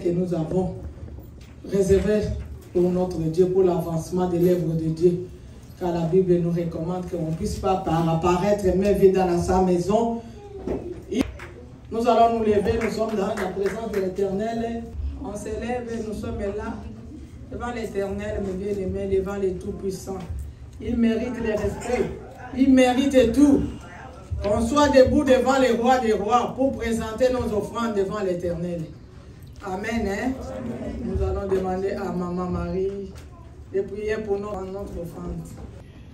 que nous avons réservé pour notre Dieu, pour l'avancement de l'œuvre de Dieu. Car la Bible nous recommande qu'on ne puisse pas apparaître main vide dans sa maison. Nous allons nous lever, nous sommes dans la présence de l'Éternel. On se lève, nous sommes là, devant l'Éternel, mes bien-aimés, devant les Tout-Puissants. Il mérite le respect, il mérite tout. Qu'on soit debout devant les rois des rois pour présenter nos offrandes devant l'Éternel. Amen. Hein? Amen. Nous allons demander à Maman Marie de prier pour nous en notre offrande.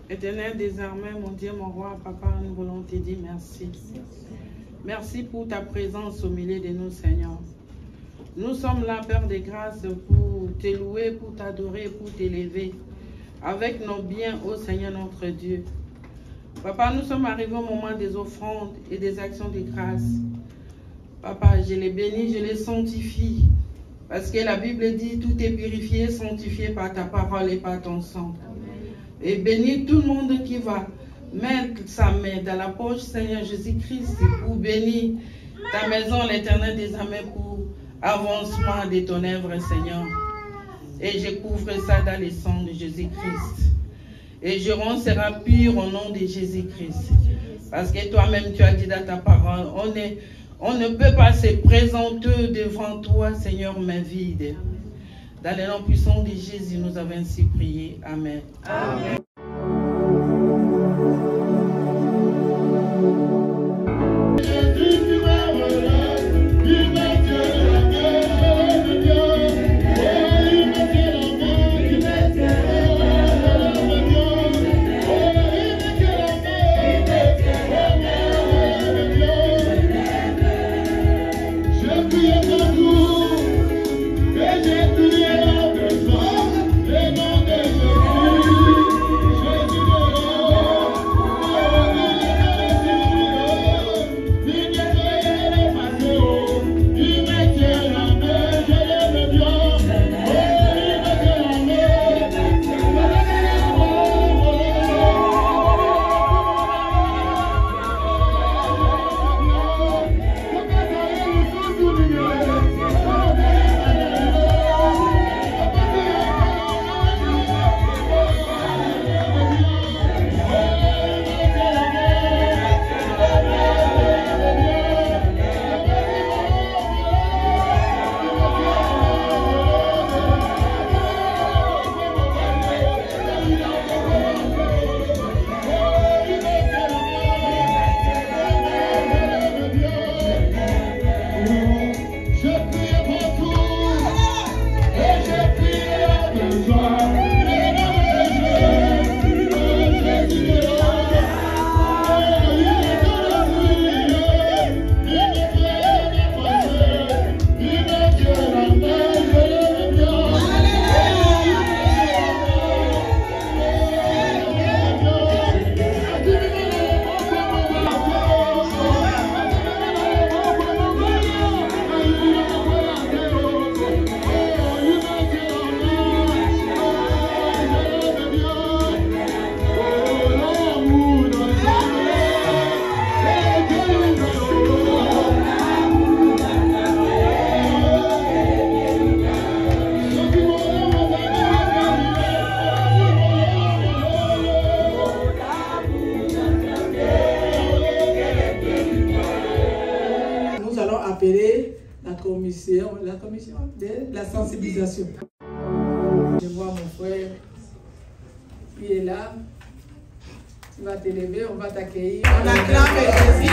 Éternel des armées, mon Dieu, mon roi, Papa, nous voulons te dire merci. Merci pour ta présence au milieu de nous, Seigneur. Nous sommes là, Père des grâces, pour te louer, pour t'adorer, pour t'élever, avec nos biens, ô Seigneur notre Dieu. Papa, nous sommes arrivés au moment des offrandes et des actions de grâce. Papa, je les bénis, je les sanctifie, parce que la Bible dit, tout est purifié, sanctifié par ta parole et par ton sang. Et bénis tout le monde qui va mettre sa main dans la poche, Seigneur Jésus-Christ, pour bénir ta maison, l'Éternel des armées, pour avancement de ton œuvre, Seigneur. Et je couvre ça dans le sang de Jésus-Christ. Et je rends sera pur au nom de Jésus-Christ. Parce que toi-même, tu as dit dans ta parole, on ne peut pas se présenter devant toi, Seigneur, main vide. Dans le nom puissant de Jésus, nous avons ainsi prié. Amen. Amen. La commission de la sensibilisation. Je vois mon frère qui est là. Tu vas t'élever, on va t'accueillir. On acclame Jésus.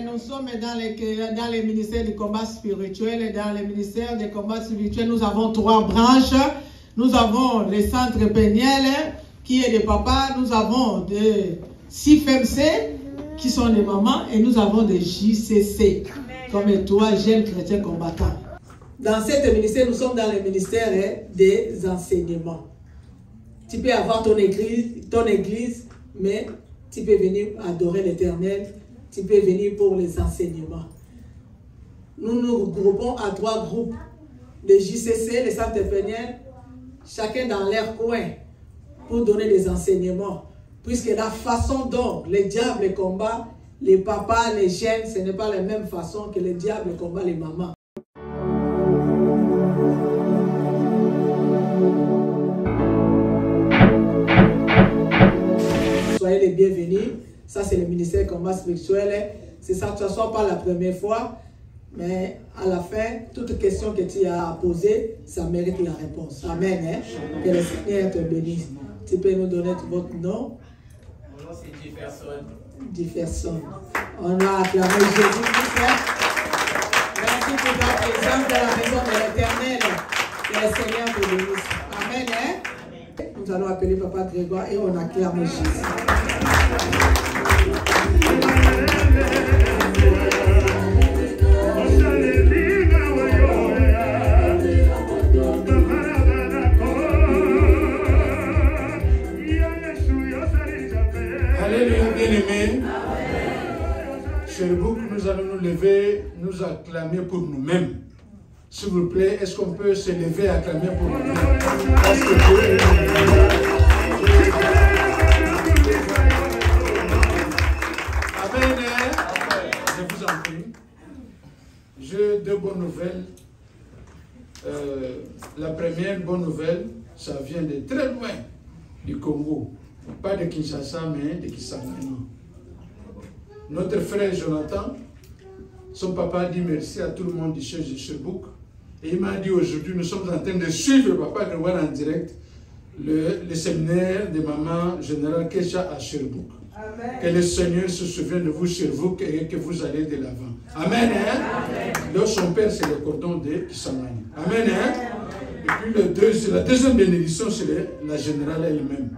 Nous sommes dans les ministères du combat spirituel et dans les ministères du combat spirituel, nous avons 3 branches. Nous avons le centre péniel qui est des papas, nous avons des CFMC qui sont des mamans et nous avons des JCC comme toi, jeunes chrétiens combattants. Dans cet ministère, nous sommes dans le ministère des enseignements. Tu peux avoir ton église, mais tu peux venir adorer l'Éternel. Tu peux venir pour les enseignements. Nous nous regroupons à 3 groupes. Les JCC, les centres péniels, chacun dans leur coin pour donner des enseignements. Puisque la façon dont les diables combattent les papas, les jeunes, ce n'est pas la même façon que les diables combattent les mamans. Soyez les bienvenus. Ça, c'est le ministère du combat spirituel. C'est ça, que ce soit pas la première fois, mais à la fin, toute question que tu as posée, ça mérite la réponse. Amen. Hein? Que le Seigneur te bénisse. Tu peux nous donner votre nom? Mon nom, c'est Jefferson. Jefferson. On a acclamé Jésus. Merci pour ta présence dans la maison de l'Éternel. Que le Seigneur te bénisse. Amen. Hein? Nous allons appeler Papa Grégoire et on acclame Jésus. Alléluia, bien-aimés. Sherbrooke, nous allons nous lever, nous acclamer pour nous-mêmes. S'il vous plaît, est-ce qu'on peut se lever et acclamer pour nous-mêmes? Parce que Dieu est Amen. Je vous en prie. J'ai deux bonnes nouvelles. La première bonne nouvelle, ça vient de très loin du Congo. Pas de Kinshasa, mais de Kisangani. Notre frère Jonathan, son papa a dit merci à tout le monde du church de Sherbrooke. Et il m'a dit aujourd'hui, nous sommes en train de suivre Papa Grégoire en direct, le séminaire de Maman Générale Kesha à Sherbrooke. Amen. Que le Seigneur se souvienne de vous, Sherbrooke, et que vous allez de l'avant. Amen. Hein? Amen. Donc son père, c'est le cordon de Kisangani. Amen. Hein? Et puis la deuxième bénédiction, c'est la générale elle-même.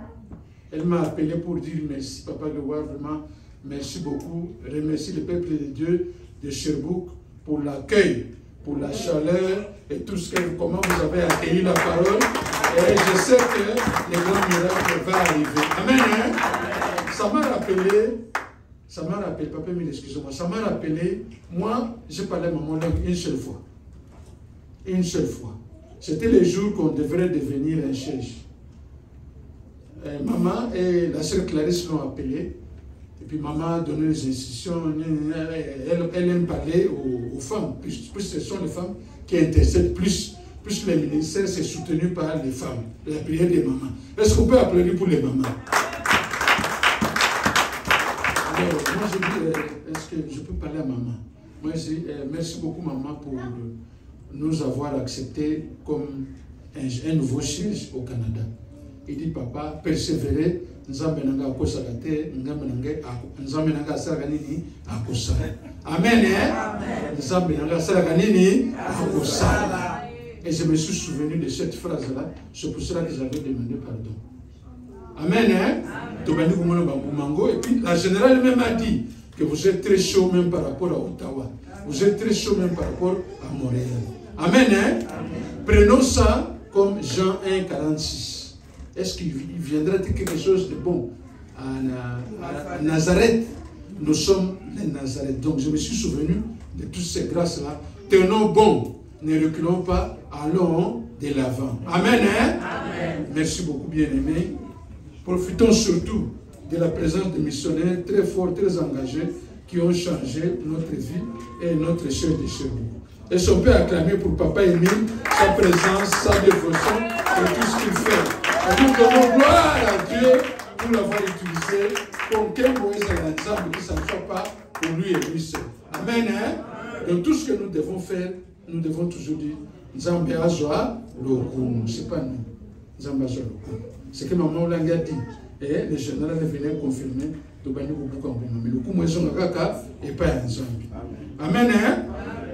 Elle m'a appelé pour dire merci, Papa Grégoire, vraiment, merci beaucoup. Remercie le peuple de Dieu de Sherbrooke pour l'accueil, pour la chaleur et tout ce que, comment vous avez accueilli la parole. Et je sais que le grand miracle va arriver. Amen. Hein? Ça m'a rappelé, Papa Emile, excusez-moi, ça m'a rappelé, moi, j'ai parlé à maman langue une seule fois. Une seule fois. C'était le jour qu'on devrait devenir un chef. Maman et la sœur Clarisse l'ont appelé. Et puis maman a donné les instructions. Elle aime parler aux femmes. Plus ce sont les femmes qui intercèdent, plus le ministère c'est soutenu par les femmes. La prière des mamans. Est-ce qu'on peut applaudir pour les mamans? Alors, moi je dis, est-ce que je peux parler à maman? Moi je dis, merci beaucoup maman pour nous avoir accepté comme un nouveau siège au Canada. Il dit, papa, persévérer, Amen. Et je me suis souvenu de cette phrase-là. C'est pour cela que j'avais demandé pardon. Amen. Et puis la générale même a dit que vous êtes très chaud même par rapport à Ottawa. Vous êtes très chaud même par rapport à Montréal. Amen. Amen. Prenons ça comme Jean 1, 46. Est-ce qu'il viendra quelque chose de bon à Nazareth? Nous sommes les Nazareth. Donc je me suis souvenu de toutes ces grâces-là. Tenons bon, ne reculons pas, allons de l'avant. Amen, hein? Amen. Merci beaucoup, bien-aimés. Profitons surtout de la présence de missionnaires très forts, très engagés, qui ont changé notre vie et notre chef de Sherbrooke. Et si on peut acclamer pour Papa Emile sa présence, sa dévotion et tout ce qu'il fait. Et nous donnons gloire à Dieu pour l'avoir utilisé pour qu'un Moïse et l'ensemble que ça ne soit pas pour lui et lui seul. Amen. Hein? Donc tout ce que nous devons faire, nous devons toujours dire Nzambe Azoa Lokum. C'est pas nous. Nzambe Azoa Lokum. C'est que maman l'a dit. Et le général venait confirmer. Mais le coup, moi, je et pas un zombie. Amen. Hein?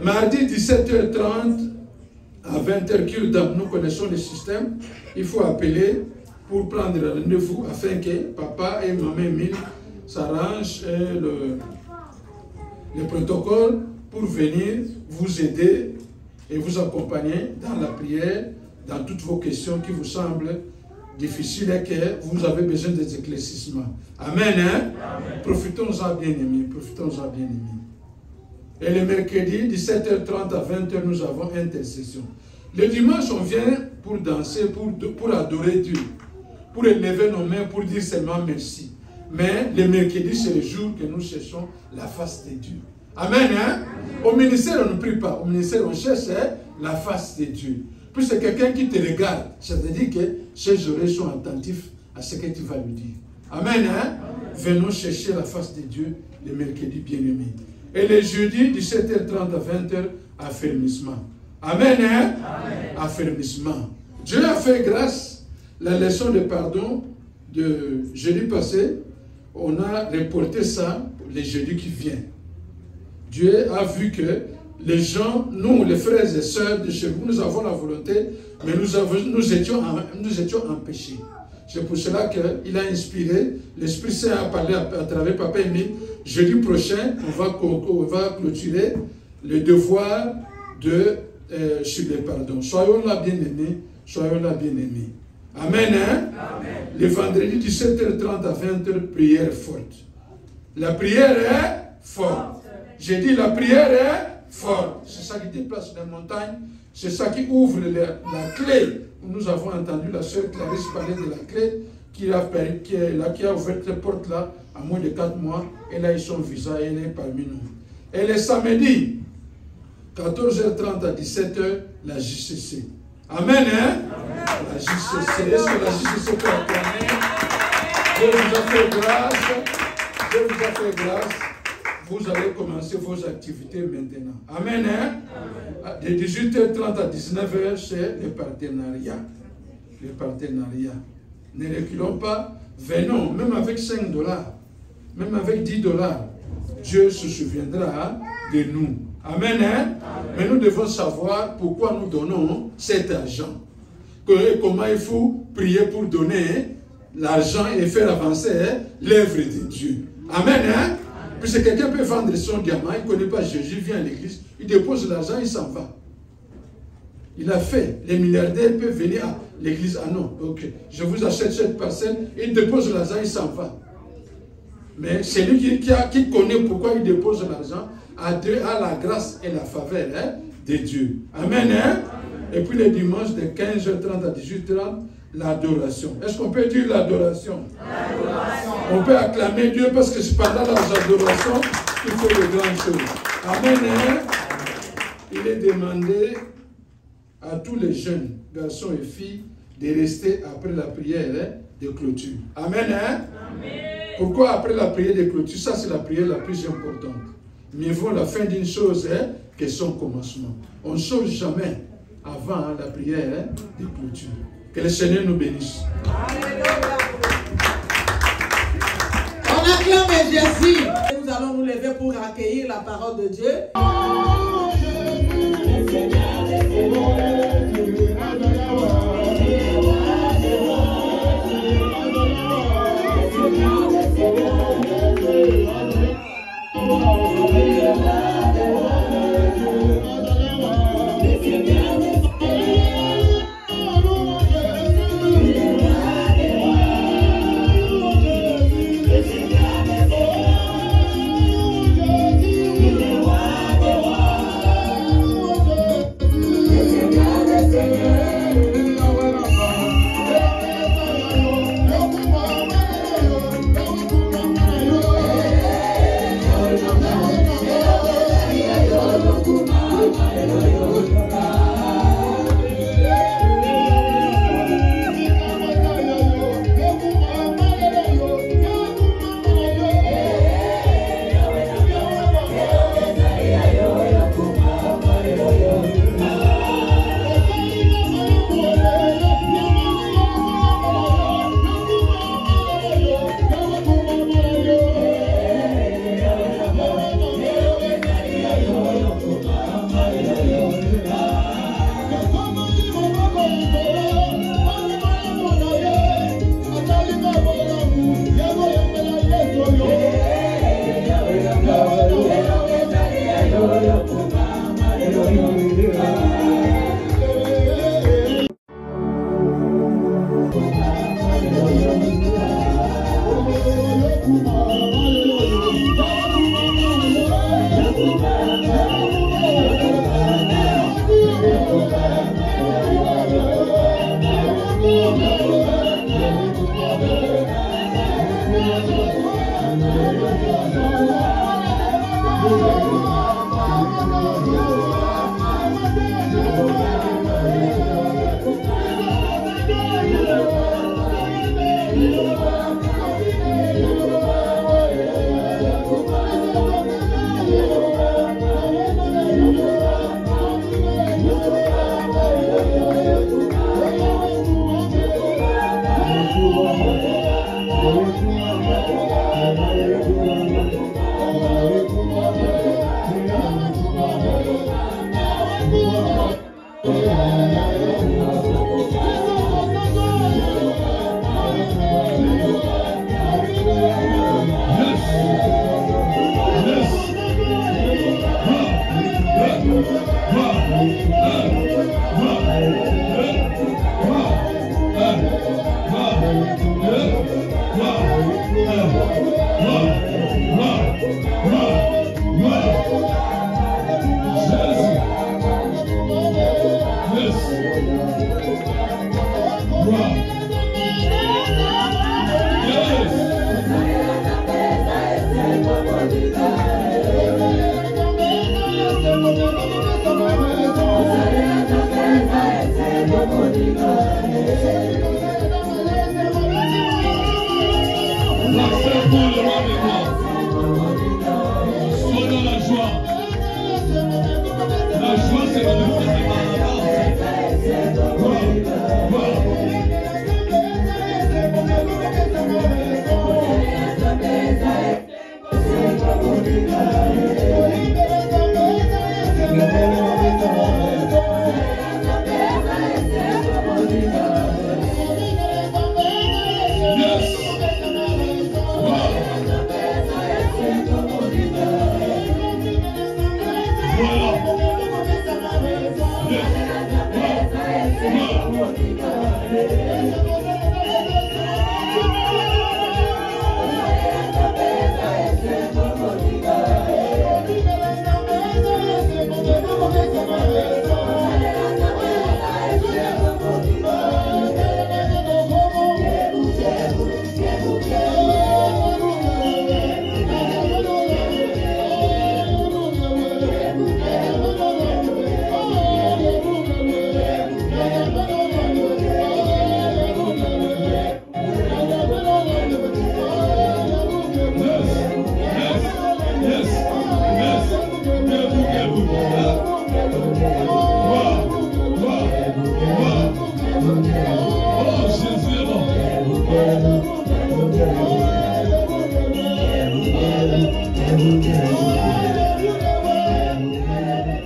Mardi 17h30 à 20h, nous connaissons le système. Il faut appeler pour prendre rendez-vous afin que papa et maman Emile s'arrangent le protocole pour venir vous aider et vous accompagner dans la prière, dans toutes vos questions qui vous semblent difficiles et que vous avez besoin des éclaircissements. Amen. Hein? Amen. Profitons-en, bien-aimés. Profitons-en, bien-aimés. Et le mercredi, 17h30 à 20h, nous avons intercession. Le dimanche, on vient pour danser, pour adorer Dieu, pour élever nos mains, pour dire seulement merci. Mais le mercredi, c'est le jour que nous cherchons la face de Dieu. Amen. Hein? Au ministère, on ne prie pas. Au ministère, on cherche la face de Dieu. Puis c'est quelqu'un qui te regarde. Ça veut dire que ses oreilles sont attentives à ce que tu vas lui dire. Amen. Hein? Venons chercher la face de Dieu le mercredi, bien-aimé. Et le jeudi, 17h30 à 20h, affermissement. Amen, hein? Amen. Affermissement. Dieu a fait grâce. La leçon de pardon de jeudi passé, on a reporté ça le jeudi qui vient. Dieu a vu que les gens, nous, les frères et sœurs de chez vous, nous avons la volonté, mais nous étions empêchés. C'est pour cela qu'il a inspiré, l'Esprit Saint a parlé à travers Papa Émile. Jeudi prochain, on va clôturer le devoir sur les pardons. Soyons là bien-aimés, soyons là bien-aimés. Amen, hein? Amen. Le vendredi 17h30 à 20h, prière forte. La prière est forte. J'ai dit la prière est forte. C'est ça qui déplace les montagnes. C'est ça qui ouvre la clé. Nous avons entendu la sœur Clarisse parler de la clé qui a ouvert cette porte-là à moins de 4 mois. Elle a eu son visa et elle est parmi nous. Et le samedi, 14h30 à 17h, la JCC. Amen, hein? Amen. La JCC. Est-ce que la JCC peut acclamer? Dieu vous a fait grâce. Dieu vous a fait grâce. Vous allez commencer vos activités maintenant. Amen, hein? Amen. De 18h30 à 19h, c'est le partenariat. Le partenariat. Ne reculons pas. Venons, même avec 5 $, même avec 10 $, Dieu se souviendra de nous. Amen, hein? Amen. Mais nous devons savoir pourquoi nous donnons cet argent. Comment il faut prier pour donner l'argent et faire avancer l'œuvre de Dieu. Amen, hein? Puisque quelqu'un peut vendre son diamant, il ne connaît pas Jésus, il vient à l'église, il dépose l'argent, il s'en va. Il a fait. Les milliardaires peuvent venir à l'église. Ah non, ok, je vous achète cette parcelle, il dépose l'argent, il s'en va. Mais c'est lui qui connaît pourquoi il dépose l'argent, a la grâce et la faveur, hein, de Dieu. Amen, hein? Et puis les dimanches de 15h30 à 18h30, l'adoration. Est-ce qu'on peut dire l'adoration? On peut acclamer Dieu parce que c'est pendant l'adoration qu'il fait de grandes choses. Amen, hein? Il est demandé à tous les jeunes, garçons et filles, de rester après la prière, hein, de clôture. Amen, hein? Amen. Pourquoi après la prière de clôture? Ça, c'est la prière la plus importante. Mieux vaut la fin d'une chose, hein, que son commencement. On ne sauve jamais avant, hein, la prière, hein, de clôture. Que le Seigneur nous bénisse. Alléluia. On acclame Jésus. Nous allons nous lever pour accueillir la parole de Dieu.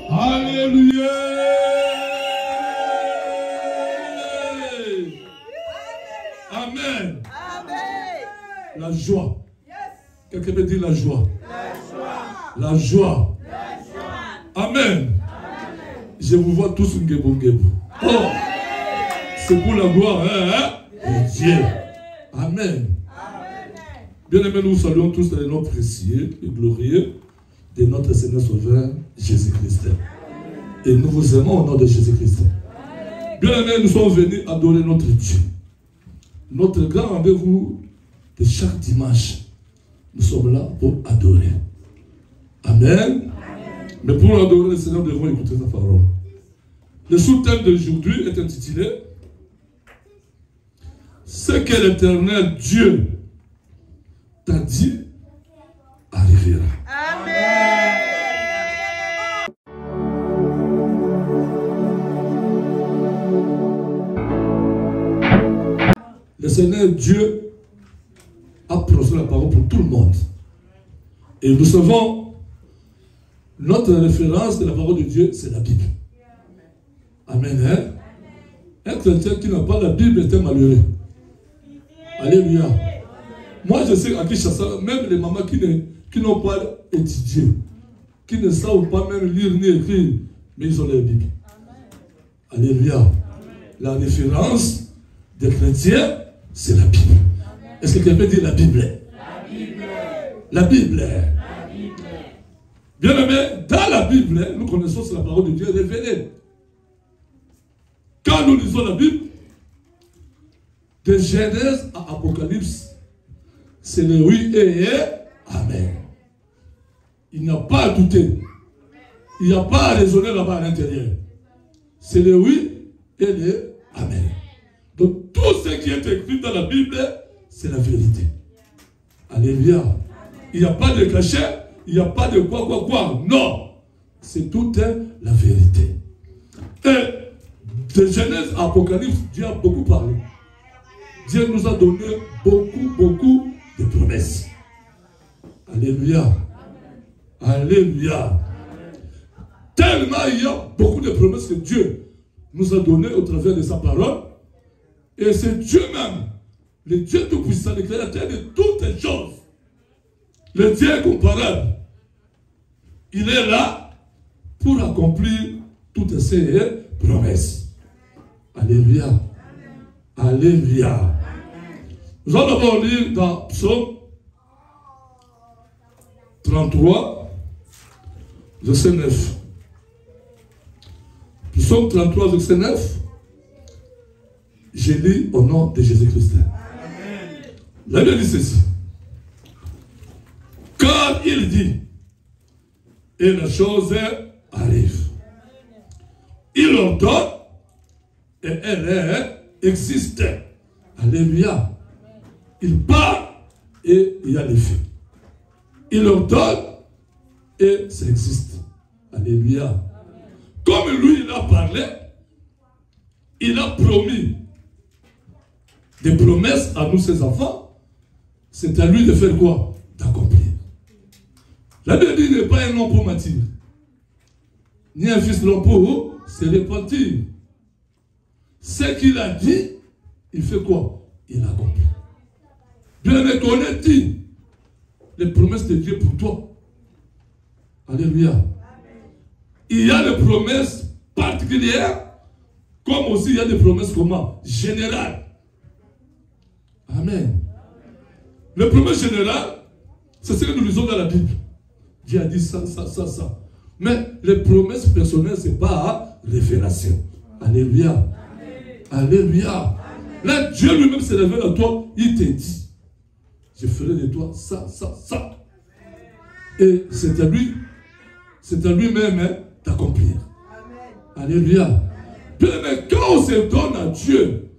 Alléluia. Amen. La joie. Quelqu'un peut dire la joie. La joie. Amen. Je vous vois tous ngebo. Oh, c'est pour la gloire de Dieu. Amen. Bien-aimés, nous saluons tous les noms précieux et glorieux de notre Seigneur Sauveur Jésus-Christ. Et nous vous aimons au nom de Jésus-Christ. Bien-aimés, nous sommes venus adorer notre Dieu. Notre grand rendez-vous de chaque dimanche. Nous sommes là pour adorer. Amen. Mais pour adorer le Seigneur, nous devons écouter sa parole. Le sous-thème d'aujourd'hui est intitulé « Ce que l'Éternel Dieu t'a dit arrivera. » Amen. Le Seigneur Dieu a prononcé la parole pour tout le monde. Et nous savons, notre référence de la parole de Dieu, c'est la Bible. Amen. Hein? Un chrétien qui n'a pas la Bible est un malheureux. Alléluia. Moi, je sais à Kinshasa, même les mamans qui n'ont pas étudié, qui ne savent pas même lire ni écrire, mais ils ont la Bible. Alléluia. La référence des chrétiens, c'est la Bible. Est-ce que quelqu'un peut dire la Bible? La Bible. La Bible. La Bible. Bien aimé, dans la Bible, nous connaissons la parole de Dieu révélée. Quand nous lisons la Bible, de Genèse à Apocalypse, c'est le oui et amen. Il n'y a pas à douter. Il n'y a pas à raisonner là-bas à l'intérieur. C'est le oui et le amen. Donc tout ce qui est écrit dans la Bible, c'est la vérité. Alléluia. Il n'y a pas de cachet, il n'y a pas de quoi. Non. C'est toute la vérité. Et de Genèse à Apocalypse, Dieu a beaucoup parlé. Dieu nous a donné beaucoup de promesses. Alléluia. Alléluia. Tellement il y a beaucoup de promesses que Dieu nous a données au travers de sa parole. Et c'est Dieu même, le Dieu tout-puissant, le créateur de toutes les choses. Le Dieu incomparable. Il est là pour accomplir toutes ces promesses. Alléluia. Alléluia. Nous allons d'abord lire dans Psaume 33, verset 9. Psaume 33, verset 9. Je lis au nom de Jésus-Christ. La Bible dit ceci. Car il dit, et la chose arrive. Il ordonne, et elle existe. Alléluia. Il parle, et il y a l'effet. Il ordonne, et ça existe. Alléluia. Comme lui, il a parlé, il a promis des promesses à nous, ses enfants. C'est à lui de faire quoi? D'accomplir. La Bible dit, n'est pas un homme pour mentir, ni un fils l'homme pour se repentir. Ce qu'il a dit, il fait quoi? Il accomplit. Bien aimé, connais-tu les promesses de Dieu pour toi? Alléluia. Il y a des promesses particulières Comme aussi il y a des promesses comment? Générales. Amen. Les promesses générales, c'est ce que nous lisons dans la Bible. Dieu a dit ça, ça, ça, ça. Mais les promesses personnelles, ce n'est pas révélation. Alléluia. Amen. Alléluia. Amen. Là, Dieu lui-même s'est révélé à toi, il te dit, je ferai de toi ça, ça, ça. Et c'est à lui-même hein, d'accomplir. Alléluia. Mais quand on se donne à Dieu,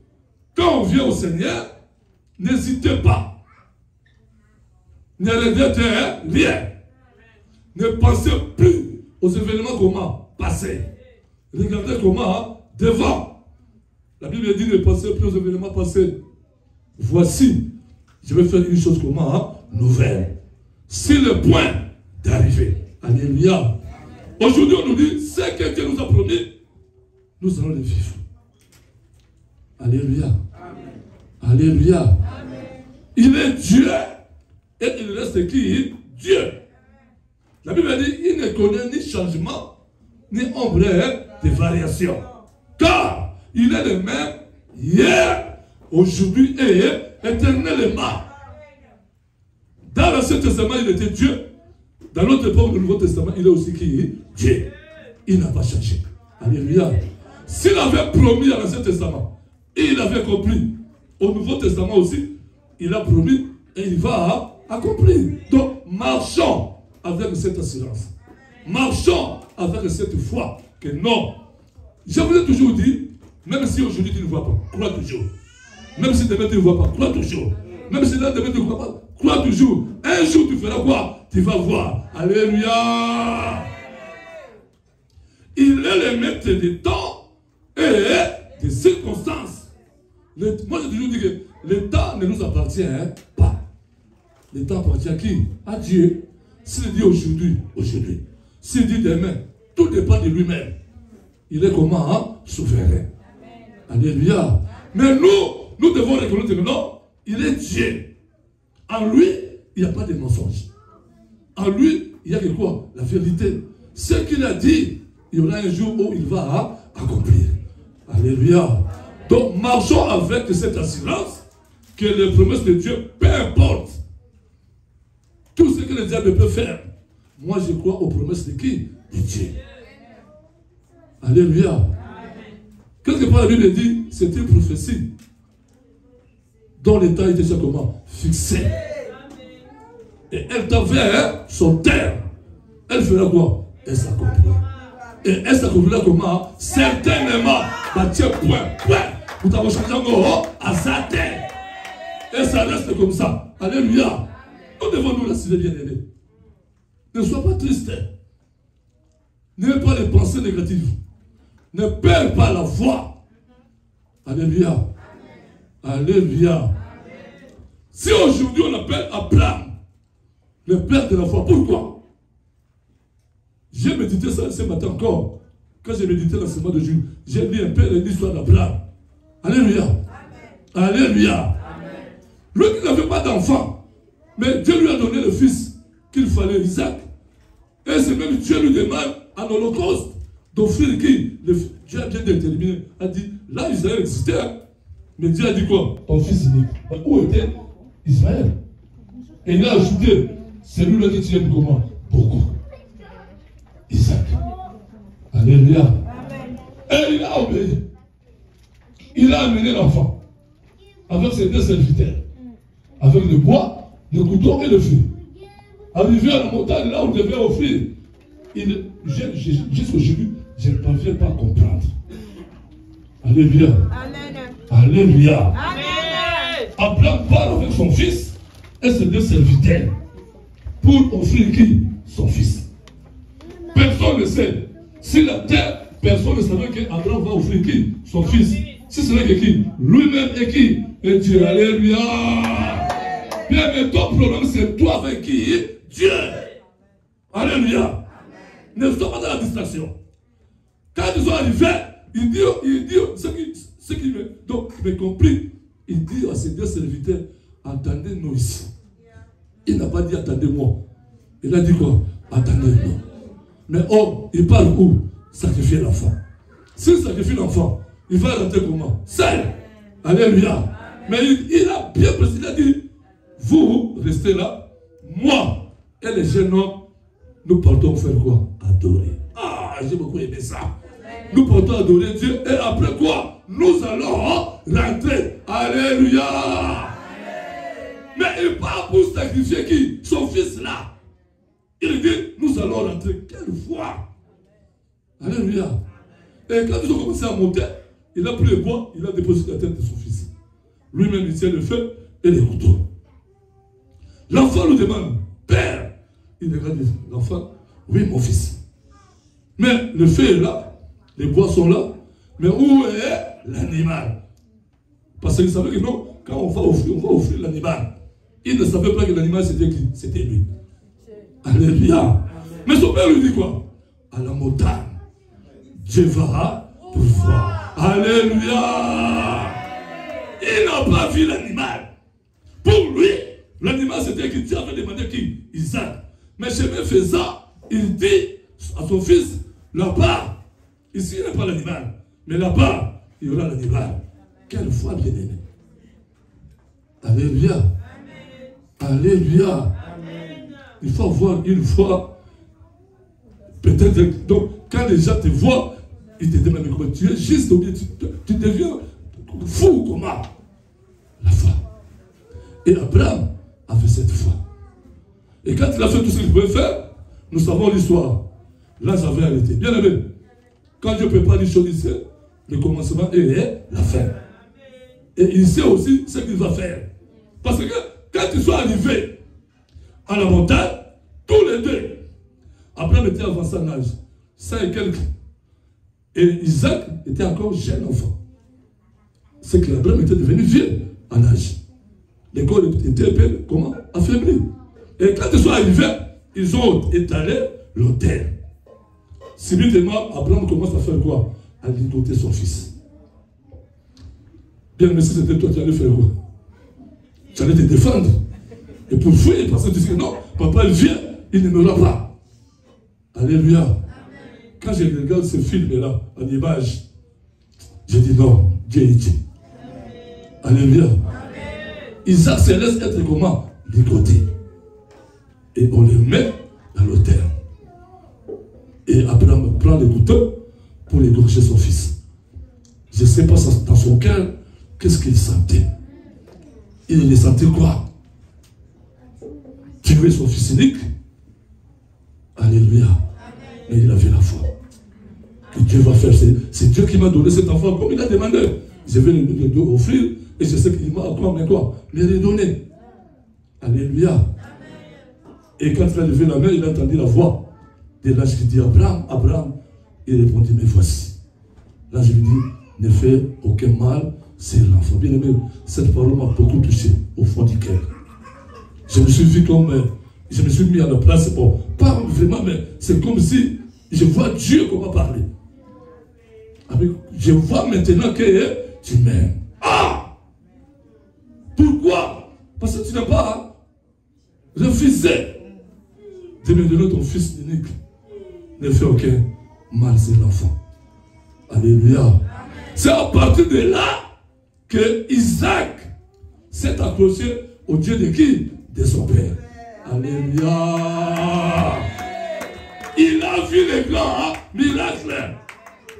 quand on vient au Seigneur, n'hésitez pas. Ne regrettez rien. Ne pensez plus aux événements comment passer. Regardez comment devant. La Bible dit ne pensez plus aux événements passés. Voici, je vais faire une chose comment nouvelle. C'est le point d'arriver. Alléluia. Aujourd'hui, on nous dit ce que Dieu nous a promis, nous allons le vivre. Alléluia. Amen. Alléluia. Amen. Il est Dieu et il reste qui? Dieu. La Bible dit il ne connaît ni changement, ni ombre de variation. Car il est le même hier, aujourd'hui et éternellement. Dans l'Ancien Testament, il était Dieu. Dans l'autre époque du Nouveau Testament, il est aussi qui? Dieu. Il n'a pas changé. Alléluia. S'il avait promis à l'Ancien Testament, et il avait accompli, au Nouveau Testament aussi, il a promis et il va accomplir. Donc, marchons avec cette assurance. Marchons avec cette foi que non. Je vous ai toujours dit, même si aujourd'hui tu ne vois pas, crois toujours. Même si demain tu ne vois pas, crois toujours. Même si demain tu ne vois pas, crois toujours. Un jour tu feras quoi? Tu vas voir. Alléluia. Il est le maître des temps et des circonstances. Moi j'ai toujours dit que le temps ne nous appartient pas. Le temps appartient à qui? À Dieu. S'il dit aujourd'hui, aujourd'hui. S'il dit demain, tout dépend de lui-même. Il est comment? Souverain. Alléluia. Mais nous devons reconnaître que non, il est Dieu. En lui, il n'y a pas de mensonge. En lui, il y a que quoi? La vérité. Ce qu'il a dit, il y aura un jour où il va accomplir. Alléluia. Donc, marchons avec cette assurance que les promesses de Dieu, peu importe tout ce que le diable peut faire. Moi, je crois aux promesses de qui? De Dieu. Alléluia. Quelque part, la Bible dit, c'est une prophétie dont l'état était déjà comment? Fixé. Et elle t'avait son terme. Elle fera quoi? Elle s'accomplira. Et elle s'accomplira comment? Certainement. Bah tiens, point. Vous t'avez changé encore à sa terre. Et ça reste comme ça. Alléluia. Nous devons nous l'assurer, bien-aimés. Ne sois pas triste. N'aie pas les pensées négatives. Ne perds pas la foi. Alléluia. Alléluia. Si aujourd'hui on appelle Abraham le père de la foi, pourquoi? J'ai médité ça ce matin encore. Quand j'ai médité l'enseignement de Jules, j'ai lu un peu l'histoire d'Abraham. Alléluia. Alléluia. Lui qui n'avait pas d'enfant, mais Dieu lui a donné le fils qu'il fallait, Isaac. Et c'est même Dieu lui demande en holocauste d'offrir qui? Dieu a bien déterminé, a dit, là Israël existait, mais Dieu a dit quoi? Ton fils unique. Où était Israël? Et il a ajouté, celui-là que tu aimes comment? Beaucoup. Isaac. Alléluia. Et il a obéi. Il a amené l'enfant avec ses deux serviteurs, avec le bois, le couteau et le feu. Arrivé à la montagne, là où il devait offrir, jusqu'aujourd'hui, je ne parviens pas à comprendre. Alléluia. Alléluia. Abraham part avec son fils et ses deux serviteurs pour offrir qui? Son fils. Personne ne sait. Si la terre, personne ne savait qu'Abraham va offrir qui? Son fils. Si ce n'est que qui? Lui-même et qui? Et Dieu. Alléluia. Bien, mais ton problème, c'est toi avec qui? Dieu. Alléluia. Ne sois pas dans la distraction. Quand ils sont arrivés, il dit ce qui me compris. Il dit à ses deux serviteurs, attendez-nous ici. Il n'a pas dit attendez-moi. Il a dit quoi? Attendez-nous. Mais oh, il parle où? Sacrifier l'enfant. S'il sacrifie l'enfant, il va rentrer comment? Seul. Alléluia. Mais il a bien précisé, il a dit, vous restez là, moi et les jeunes hommes, nous partons faire quoi? Adorer. Ah, j'ai beaucoup aimé ça. Nous partons adorer Dieu et après quoi? Nous allons rentrer. Alléluia. Mais il part pour sacrifier qui? Son fils là. Il dit, nous allons rentrer. Quelle foi. Alléluia. Et quand ils ont commencé à monter, il a pris le bois, il a déposé la tête de son fils. Lui-même, il tient le feu et les couteaux. L'enfant lui demande, Père. Il regarde l'enfant, oui, mon fils. Mais le feu est là, les bois sont là, mais où est l'animal? Parce qu'il savait que non, quand on va offrir l'animal. Il ne savait pas que l'animal c'était qui? C'était lui. Alléluia. Mais son père lui dit quoi? À la montagne, Dieu va pour voir. Alléluia. Il n'a pas vu l'animal. Pour lui, l'animal c'était qui? Dieu avait demandé qui? Isaac. Mais chemin faisant, il dit à son fils, là-bas, ici il n'y a pas l'animal, mais là-bas, il y aura l'animal. Quelle foi bien aimée. Alléluia. Alléluia. Il faut avoir une foi. Peut-être, donc, quand les gens te voient, ils te demandent comment tu es juste ou bien tu deviens fou comment? La foi. Et Abraham a fait cette foi. Et quand il a fait tout ce qu'il pouvait faire, nous savons l'histoire. Là, j'avais arrêté. Bien aimé, quand Dieu prépare les choses, il sait le commencement et la fin. Et il sait aussi ce qu'il va faire. Parce que quand ils sont arrivés à la montagne, tous les deux, Abraham était avancé en âge, 100 et quelques. Et Isaac était encore jeune enfant. C'est que Abraham était devenu vieux en âge. Les corps étaient comment? Affaiblis. Et quand ils sont arrivés, ils ont étalé l'autel. Subitement, Abraham commence à faire quoi? À ligoter son fils. Bien, mais si c'était toi, tu allais faire quoi? Tu allais te défendre. Et pour fuir, parce que tu dis que non, papa il vient, il ne meura pas. Alléluia. Quand je regarde ce film-là, en image, je dis non, Dieu est Dieu. Alléluia. Isaac se laisse être comment? Ligoté. Et on le met dans l'autel. Et Abraham prend le couteau pour égorger son fils. Je ne sais pas dans son cœur, qu'est-ce qu'il sentait. Il sentait quoi? Tuer son fils unique. Alléluia. Mais il avait la foi. Que Dieu va faire. C'est Dieu qui m'a donné cet enfant comme il a demandé. Je vais le offrir et je sais qu'il m'a encore mais quoi? Mais il est donné. Alléluia. Et quand il a levé la main, il a entendu la voix de l'ange qui dit Abraham, Abraham. Il répondit, mais voici. Là, je lui dis, ne fais aucun mal, c'est l'enfant. Bien aimé, cette parole m'a beaucoup touché au fond du cœur. Je me suis vu comme, je me suis mis à la place, bon, pas vraiment, mais c'est comme si je vois Dieu comment parler. Je vois maintenant que tu m'aimes. Ah! Pourquoi? Parce que tu n'as pas refusé de me donner ton fils unique. Ne fais aucun mal, c'est l'enfant. Alléluia. C'est à partir de là que Isaac s'est accroché au Dieu de qui? De son père. Alléluia. Il a vu les grands miracles.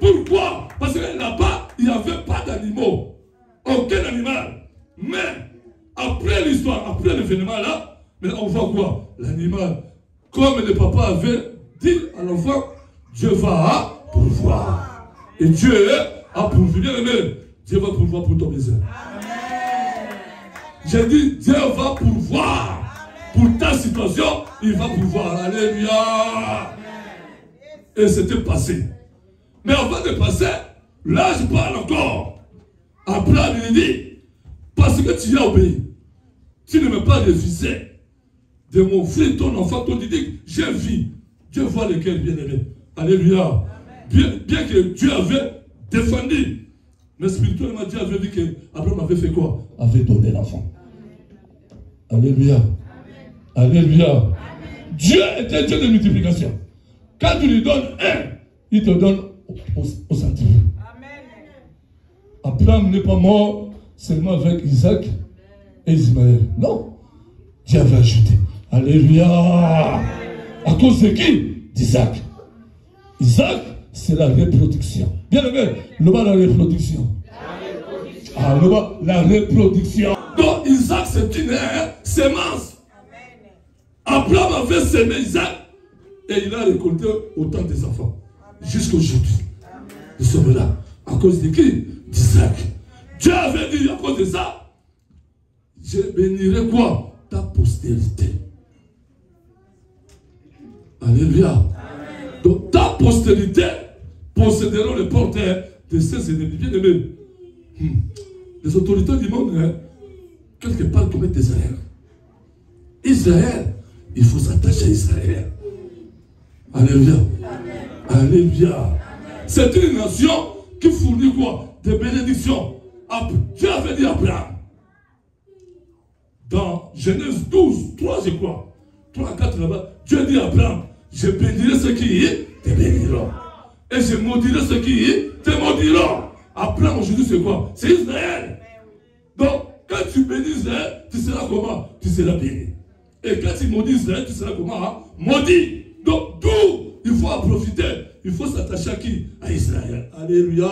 Pourquoi? Parce que là-bas, il n'y avait pas d'animaux. Aucun animal. Mais après l'histoire, après l'événement là, mais on voit quoi? L'animal. Comme le papa avait dit à l'enfant, Dieu va pourvoir. Et Dieu a pourvu. Bien aimé, Dieu va pourvoir pour ton besoin. J'ai dit, Dieu va pourvoir. Pour ta situation, il va pourvoir. Alléluia. Et c'était passé. Mais avant de passer, là je parle encore. Abraham il dit, parce que tu as obéi, tu ne m'as pas refusé de m'offrir ton enfant, ton didique, j'ai vu. Dieu voit le cœur bien aimé. Alléluia. Bien que Dieu avait défendu, mais spirituellement Dieu avait dit que Abraham avait fait quoi? Avait donné l'enfant. Alléluia. Alléluia. Amen. Dieu est un Dieu de multiplication. Quand tu lui donnes un, il te donne au centime. Abraham n'est pas mort seulement avec Isaac et Ismaël. Non. Dieu avait ajouté. Alléluia. À cause de qui? D'Isaac. Isaac, c'est la reproduction. Bien aimé, le bas la reproduction. Ah, le bas, la reproduction. Donc Isaac, c'est une sémence. Abraham avait sémé Isaac et il a récolté autant des enfants. Jusqu'à aujourd'hui. Nous sommes là. À cause de qui? D'Isaac. Dieu avait dit à cause de ça, je bénirai quoi? Ta postérité. Alléluia. Donc ta postérité posséderont les portes de ses ennemis. Bien aimés. Les autorités du monde, quelque part, commettent des erreurs. Israël, il faut s'attacher à Israël. Alléluia. Alléluia. C'est une nation qui fournit quoi? Des bénédictions. Dieu avait dit à Abraham. Dans Genèse 12, 3, je crois. 3, 4 là-bas. Dieu dit à Abraham, je bénirai ceux qui te béniront. Et je maudirai ceux qui te maudiront. Abraham aujourd'hui c'est quoi? C'est Israël. Donc, quand tu bénis Israël, tu seras comment? Tu seras béni. Et quand tu maudis Israël, tu seras comment? Maudit. Donc, d'où il faut en profiter. Il faut s'attacher à qui? À Israël. Alléluia.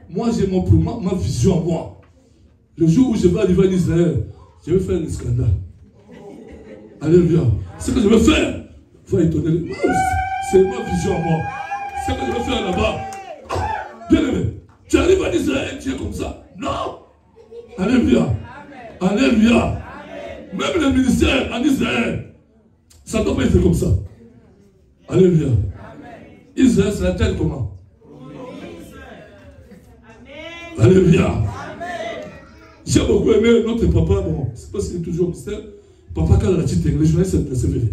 Moi, j'ai ma vision à moi. Le jour où je vais arriver en Israël, je vais faire le scandale. Alléluia. Ce que je vais faire va étonner. C'est ma vision à moi. Ce que je vais faire là-bas. Bien aimé, tu arrives en Israël, tu es comme ça. Non. Alléluia. Alléluia. Même le ministère en Israël, ça ne doit pas être comme ça. Alléluia. Israël, c'est la terre comment? Alléluia. J'ai beaucoup aimé notre papa, bon, je ne sais pas s'il est toujours au ministère. Papa, quand il a dit les journalistes de la CVV,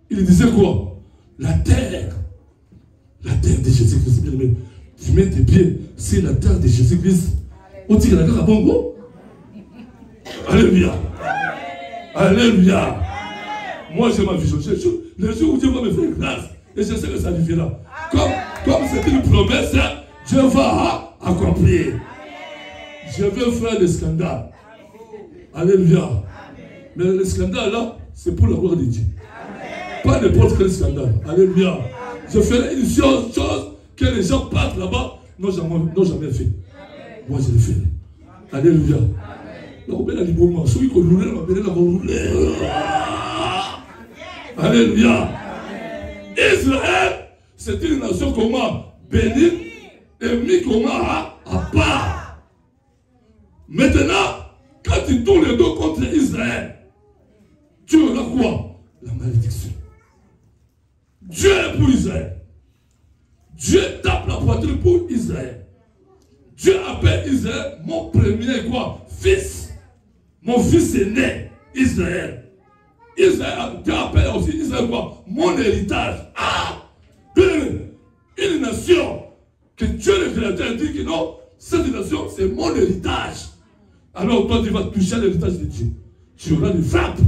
il disait quoi? La terre de Jésus-Christ, bien aimé. Tu mets tes pieds sur la terre de Jésus-Christ. On dit qu'il y a un bongo. Alléluia. Alléluia. Moi, j'ai ma vision. Le jour où Dieu va me faire grâce, et je sais que ça arrivera. Comme c'est une promesse, Dieu va accomplir. Je veux faire le scandale. Alléluia. Mais le scandale là, c'est pour la gloire de Dieu. Pas n'importe quel scandale. Alléluia. Je ferai une chose que les gens partent là-bas n'ont jamais fait. Moi, je le ferai. Alléluia. Alléluia. Israël, c'est une nation comment? Bénie et mis comment à part. Maintenant, quand tu tournes le dos contre Israël, tu auras quoi? La malédiction. Dieu est pour Israël. Dieu tape la poitrine pour Israël. Dieu appelle Israël mon premier quoi? Fils. Mon fils est né, Israël. Israël, Dieu appelle aussi Israël quoi? Mon héritage. Ah! Une nation que Dieu le Créateur dit que non, cette nation c'est mon héritage. Alors toi tu vas toucher l'héritage de Dieu. Tu auras des frappes.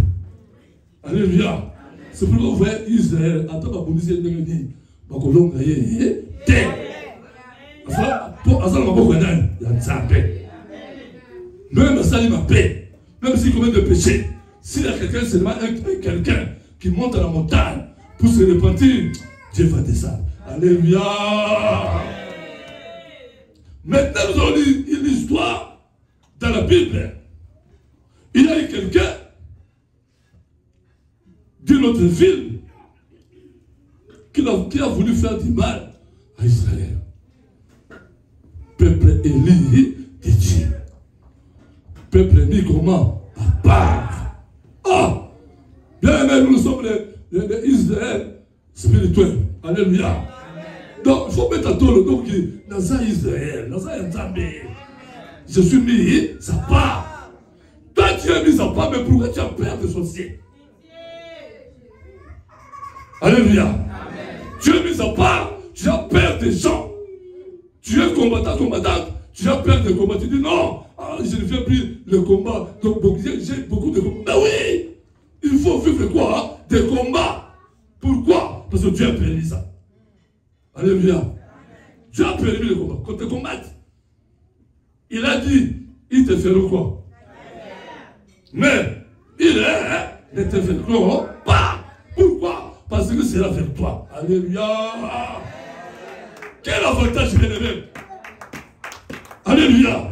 Alléluia. C'est pourquoi vous voyez Israël, attends, ma police est dit, ma colombe, terre. Pour Azal Mabokanan, il y a une paix. Même ça, il m'a paix. Même s'il commet de péché, s'il y a quelqu'un, c'est seulement quelqu'un qui monte à la montagne pour se repentir, Dieu va descendre. Alléluia. Maintenant, nous allons lire une histoire dans la Bible. Il y a eu quelqu'un d'une autre ville qui a voulu faire du mal à Israël. Peuple élu de Dieu. Peuple mis comment? À part. Ah! Bien aimé, nous sommes les Israël spirituels. Alléluia. Donc, il faut mettre à toi le nom qui est dans un Israël, dans un Nzambé. Je suis mis à part. Toi, tu es mis à part, mais pourquoi tu as peur de sorcier? Alléluia. Amen. Tu es mis à part, tu as peur des gens. Tu es combattant, tu as peur de combat. Tu dis non, je ne fais plus le combat. Donc j'ai beaucoup de combats. Mais oui, il faut vivre quoi? Des combats. Pourquoi? Parce que Dieu a permis ça. Alléluia. Dieu a permis le combat. Quand tu combattes, il a dit, il te fera quoi? Mais il ne te fera pas. Pourquoi? Parce que c'est avec toi. Alléluia. Quel avantage, bien-aimé? Alléluia.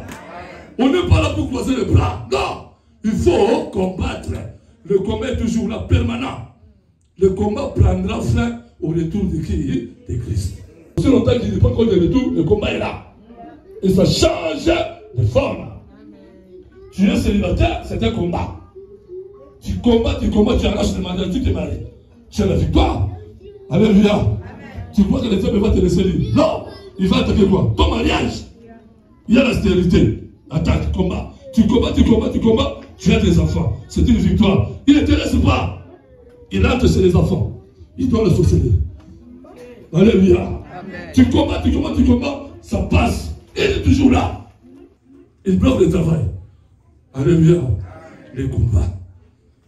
On n'est pas là pour croiser les bras. Non. Il faut combattre. Le combat est toujours là, permanent. Le combat prendra fin au retour de qui? De Christ. Si longtemps qu'il n'est pas encore de retour, le combat est là. Et ça change de forme. Tu es célibataire, c'est un combat. Tu combats, tu arraches le mandat, tu te maries. Tu as la victoire. Alléluia. Tu crois que le diable va te laisser libre? Non. Il va attaquer quoi? Ton mariage. Il y a la stérilité. Attaque, combat. Tu combats, tu as des enfants. C'est une victoire. Il ne te laisse pas. Il entre chez les enfants. Il doit le sorceller. Alléluia. Amen. Tu combats, ça passe. Il est toujours là. Il bloque le travail. Alléluia. Le combat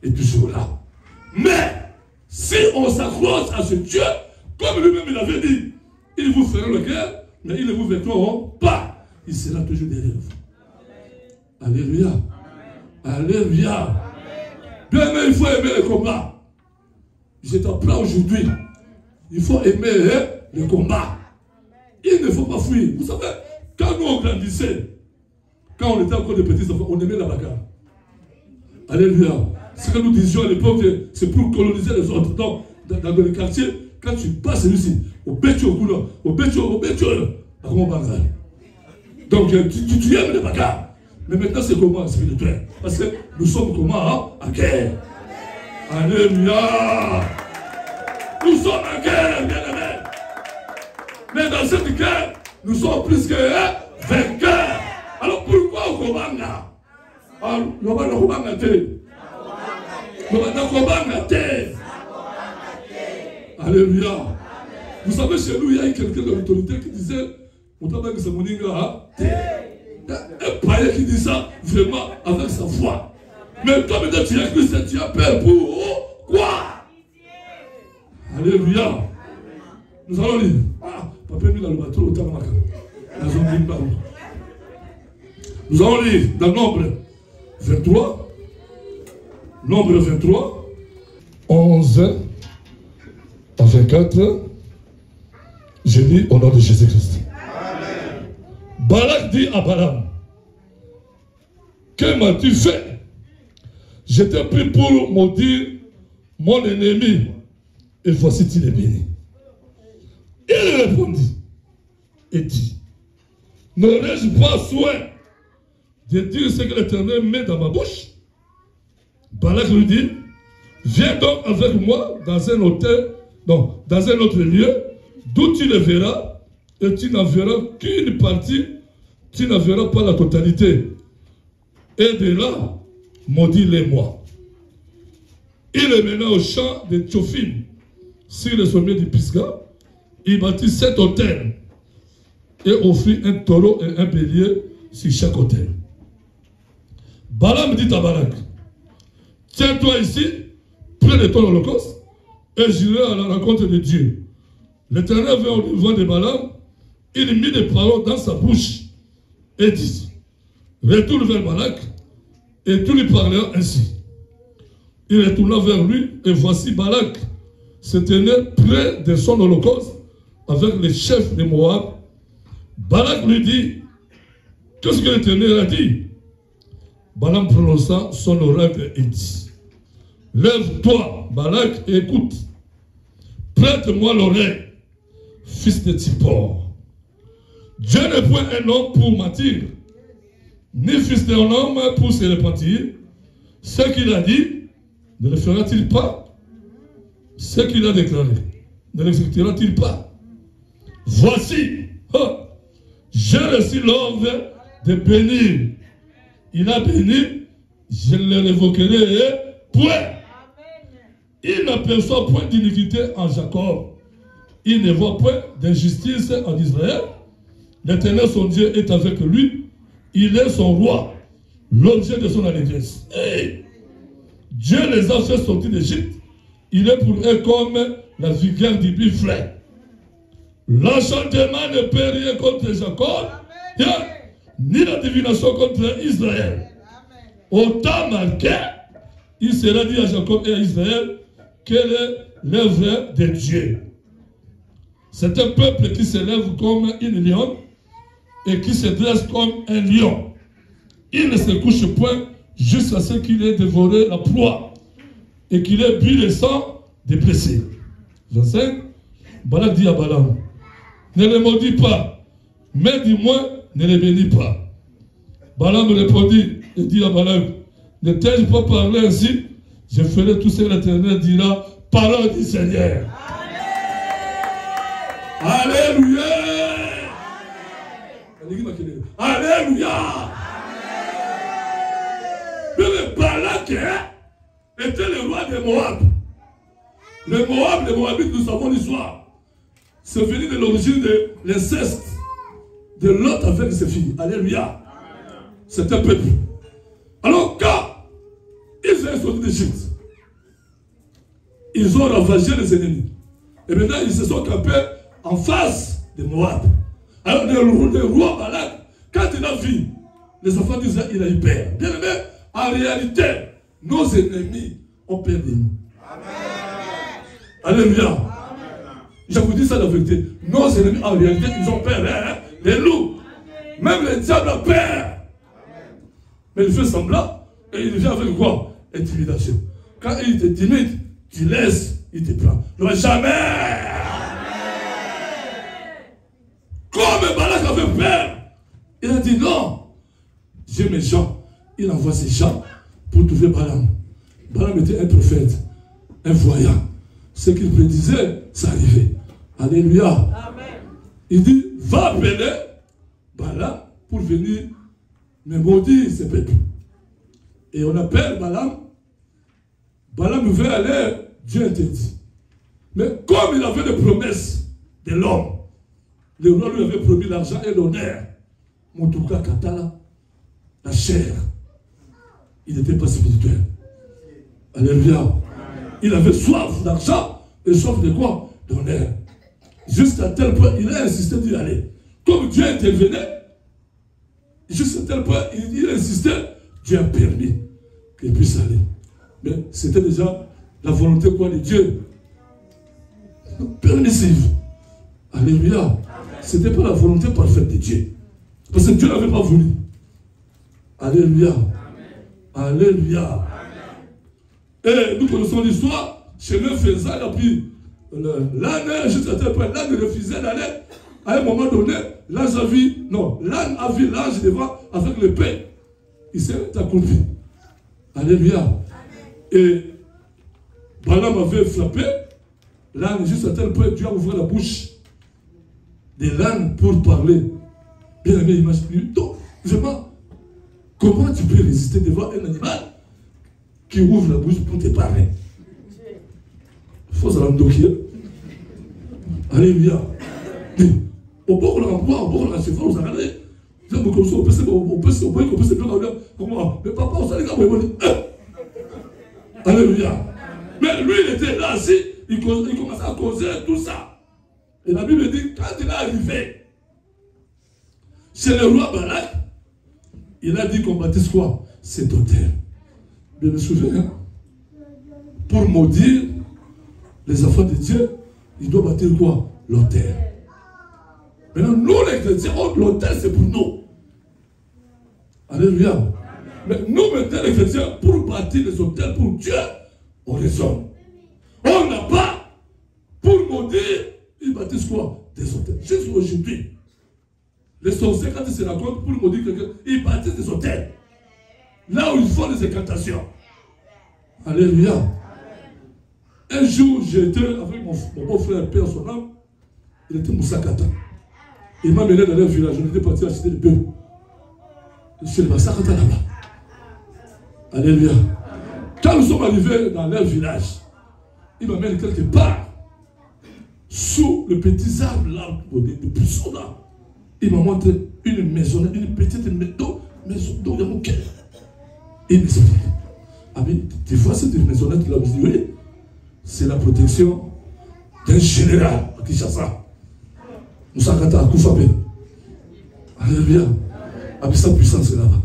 est toujours là. Mais, si on s'accroche à ce Dieu, comme lui-même il avait dit, il vous fera le cœur, mais il ne vous vaincront pas. Il sera toujours derrière vous. Alléluia. Alléluia. Bien, mais il faut aimer le combat. Je t'apprends aujourd'hui. Il faut aimer le combat. Il ne faut pas fuir. Vous savez, quand nous on grandissait, quand on était encore des petits enfants, on aimait la bagarre. Alléluia. Ce que nous disions à l'époque, c'est pour coloniser les autres. Donc, dans le quartier, quand tu passes celui-ci, au bétio, au bétio, donc tu aimes les bagarres. Mais maintenant, c'est comment spirituel? Parce que nous sommes comment? À guerre. Alléluia. Nous sommes en guerre, bien-aimés. Mais dans cette guerre, nous sommes plus que vainqueurs. Alors pourquoi au combat? Alléluia. Vous savez, chez nous, il y a quelqu'un de l'autorité qui disait, un païen qui dit ça vraiment avec sa foi. Mais toi, maintenant, tu as Christ, tu as peur pour quoi? Alléluia. Nous allons lire. Papa est mis dans le bateau, au Tamaka. Nous allons lire dans Nombre 23. Nombre 23. 11 à 24. Je lis au nom de Jésus-Christ. Balak dit à Balaam, que m'as-tu fait? Je t'ai pris pour maudire mon ennemi, et voici il est béni. Il répondit et dit, n'aurais-je pas soin de dire ce que l'Éternel met dans ma bouche? Balak lui dit, viens donc avec moi dans un hôtel, non, dans un autre lieu, d'où tu le verras, et tu n'en verras qu'une partie, tu n'en verras pas la totalité. Et de là, maudis-les-moi. Il le mena au champ de Tchophim, sur le sommet du Pisga. Il bâtit 7 autels et offrit un taureau et un bélier sur chaque autel. Balaam dit à Balak, tiens-toi ici, près de ton holocauste, et j'irai à la rencontre de Dieu. L'Éternel vint au devant de Balaam, il mit des paroles dans sa bouche et dit, retourne vers Balak, et tout lui parlera ainsi. Il retourna vers lui, et voici Balak se tenait près de son holocauste avec les chefs de Moab. Balak lui dit, qu'est-ce que l'Éternel a dit? Balaam prononça son oracle et dit, lève-toi, Balak, et écoute. Prête-moi l'oreille, fils de Tsippor. Dieu n'est point un homme pour mentir, ni fils d'un homme pour se repentir. Ce qu'il a dit, ne le fera-t-il pas? Ce qu'il a déclaré, ne l'exécutera-t-il pas? Voici, j'ai reçu l'ordre de bénir. Il a béni, je ne le révoquerai point. Il n'aperçoit point d'iniquité en Jacob. Il ne voit point d'injustice en Israël. L'Éternel, son Dieu, est avec lui. Il est son roi, l'objet de son allégresse. Hey! Dieu les a fait sortir d'Égypte. Il est pour eux comme la vigueur du bufflet. L'enchantement ne peut rien contre Jacob, ni la divination contre Israël. Au temps marqué, il sera dit à Jacob et à Israël quelle est l'œuvre de Dieu. C'est un peuple qui s'élève comme une lionne et qui se dresse comme un lion. Il ne se couche point jusqu'à ce qu'il ait dévoré la proie et qu'il ait bu le sang des blessés. 25. Balak dit à Balaam, ne le maudis pas, mais dis-moi, ne le bénis pas. Balaam répondit et dit à Balak, ne t'ai-je pas parlé ainsi? Je ferai tout ce que l'Éternel dira, parole du Seigneur. Alléluia. Alléluia. Le Balak était le roi de Moab. Le Moab, les Moabites, nous savons l'histoire. C'est venu de l'origine de l'inceste de Lot avec ses filles. Alléluia. C'est un peuple. Alors quand Israël est sorti d'Égypte, ils ont ravagé les ennemis. Et maintenant ils se sont campés en face de Moab. Alors le roi Balak, quand il a vu les enfants d'Israël, il a eu peur. Bien aimé, en réalité, nos ennemis ont peur de nous. Alléluia. Je vous dis ça la vérité. Nos ennemis, en réalité, ils ont peur. Hein? Les loups. Même le diable a peur. Mais il fait semblant. Et il vient avec quoi? Intimidation. Quand il est timide, tu laisses, il te prend. Non, jamais. Comme Balak avait peur, il a dit non. J'ai mes gens. Il envoie ses gens pour trouver Balaam. Balaam était un prophète, un voyant. Ce qu'il prédisait, ça arrivait. Alléluia. Amen. Il dit, va appeler Balaam pour venir me maudire ce peuple. Et on appelle Balaam. Balaam veut aller, Dieu interdit. Mais comme il avait des promesses de l'homme, le roi lui avait promis l'argent et l'honneur. Moutouka Katala, la chair. Il n'était pas spirituel. Alléluia. Il avait soif d'argent et soif de quoi? D'honneur. Jusqu'à tel point, il a insisté d'y aller. Comme Dieu intervenait, jusqu'à tel point, il insistait, Dieu a permis qu'il puisse aller. Mais c'était déjà la volonté quoi de Dieu. Permissive. Alléluia. Ce n'était pas la volonté parfaite de Dieu. Parce que Dieu n'avait pas voulu. Alléluia. Alléluia. Et nous connaissons l'histoire, chez le faisant, il a pris l'âne jusqu'à tel point, l'âne refusait d'aller. À un moment donné, l'âne a vu l'ange devant avec le pain. Il s'est accroupi. Alléluia. Et Balaam avait frappé l'âne jusqu'à tel point, Dieu a ouvert la bouche de l'âne pour parler. Bien aimé, imagine. Donc, vraiment, comment tu peux résister devant un animal qui ouvre la bouche pour te parler? Il faut s'en docker. Alléluia. Au bord de l'emploi, au bord de la cheval, vous regardez. On peut se dire, mais papa, on s'est dit, alléluia. Mais lui, il était là assis, il commençait à causer tout ça. Et la Bible dit, quand il est arrivé chez le roi Balak, il a dit qu'on baptise quoi? Cet autel. Je me souviens, pour maudire les enfants de Dieu, il doit bâtir quoi? L'autel. Maintenant, nous les chrétiens, l'autel c'est pour nous. Alléluia. Mais nous maintenant les chrétiens, pour bâtir les autels pour Dieu, on raisonne. On n'a pas, pour maudire, ils bâtissent quoi? Des autels. Juste aujourd'hui, les sorciers, quand ils se rencontrent pour maudire quelqu'un, ils bâtissent des autels. Là où ils font des incantations. Alléluia. Un jour, j'étais avec mon beau-frère, Père son âme, il était Moussakata. Il m'a mené dans leur village, on était parti acheter des bœufs. Je suis le Moussakata là-bas. Alléluia. Quand nous sommes arrivés dans leur village, il m'amène quelque part, sous le petit arbre là, de buisson là. Il m'a montré une maison, une petite maison, il y a mon cœur. Il me dit, ah mais tu vois cette maisonnette là, je dis oui, c'est la protection d'un général à Kinshasa. Moussa Kata à Koufabe. Alléluia. avec sa puissance là-bas.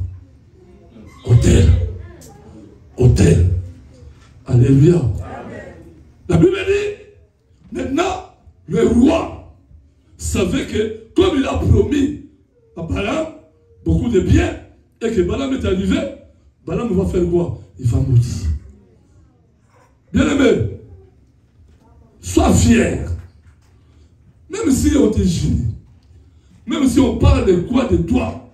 Hôtel. Hôtel. Alléluia. La Bible dit, maintenant, le roi savait que, comme il a promis à Balaam beaucoup de biens, et que Balaam est arrivé, Balaam va faire quoi? Il va maudire. Bien-aimé, sois fier. Même si on te juge, même si on parle de quoi de toi,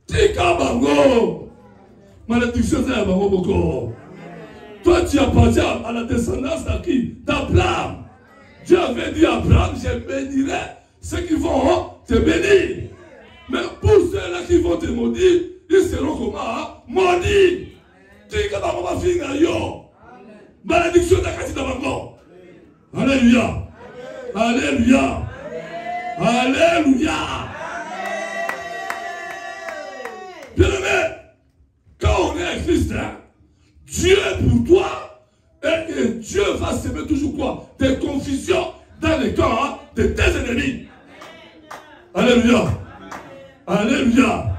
tika bango, malédiction c'est bango boko. Toi tu appartiens à la descendance de qui? D'Abraham. Dieu avait dit à Abraham, je bénirai ceux qui vont te bénir. Mais pour ceux-là qui vont te maudire, ils seront comment? Maudits. Tika bango ma finga yo. Malédiction de bango. Alléluia. Alléluia. Alléluia. Bien-aimé, quand on est à Christ, hein, Dieu est pour toi et Dieu va semer toujours quoi? Des confusions dans le cœur de tes ennemis. Alléluia. Alléluia.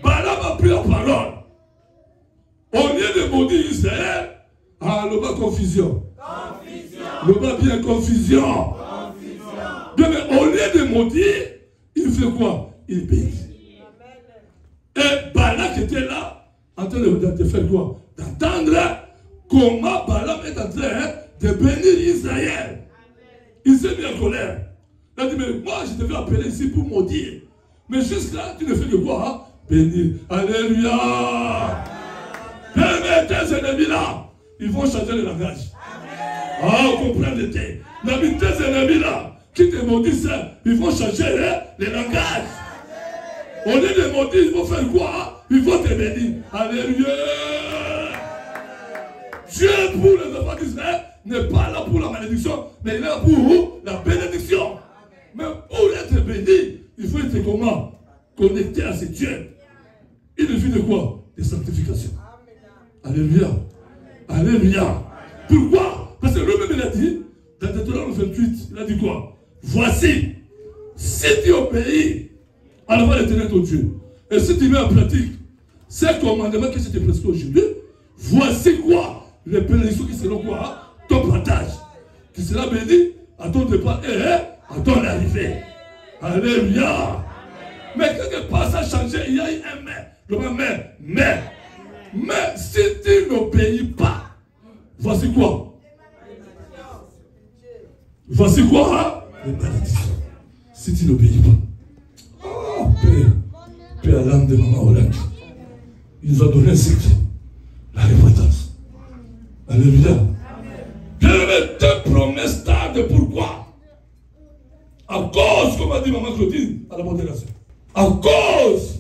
Balaam a pris la parole. Au lieu de maudire Israël, le bas confusion. Le bas bien confusion. Bien, mais au lieu de maudire, il fait quoi? Il bénit. Et Balak était là, en train de faire quoi? D'attendre comment Balaam est en train de bénir Israël. Il s'est mis en colère. Il a dit, mais moi je devais appeler ici pour maudire. Mais jusque-là, tu ne fais que quoi? Hein? Bénir. Alléluia. Bien, tes ennemis là, ils vont changer le langage. Ah, comprenez-vous? Tes ennemis là, qui te maudissent, ils vont changer les langages. Au lieu de maudire, ils vont faire quoi? Ils vont te bénir. Alléluia. Dieu pour les enfants d'Israël n'est pas là pour la malédiction, mais il est là pour la bénédiction. Mais pour être béni, il faut être comment? Connecté à ce Dieu. Il suffit de quoi? De sanctification. Alléluia. Alléluia. Pourquoi? Parce que lui-même il a dit, dans Deutéronome 28, il a dit quoi? Voici, si tu obéis à la voix de l'Éternel ton Dieu, et si tu mets en pratique ces commandements que je t'ai prescrit aujourd'hui, voici quoi? Les bénédictions qui seront quoi? Ton partage. Tu seras béni à ton départ et à ton arrivée. Alléluia. Mais quelque part ça a changé, il y a eu un mais. Mais si tu n'obéis pas, voici quoi? Voici quoi? Hein? Les malédictions. Si tu n'obéis pas. Oh, Père à l'âme de Maman Olympe. Il nous a donné un secret. La repentance. Alléluia. Bien-aimé, tes promesses tardent. Pourquoi? À cause, comme a dit Maman Claudine, à la modération. À cause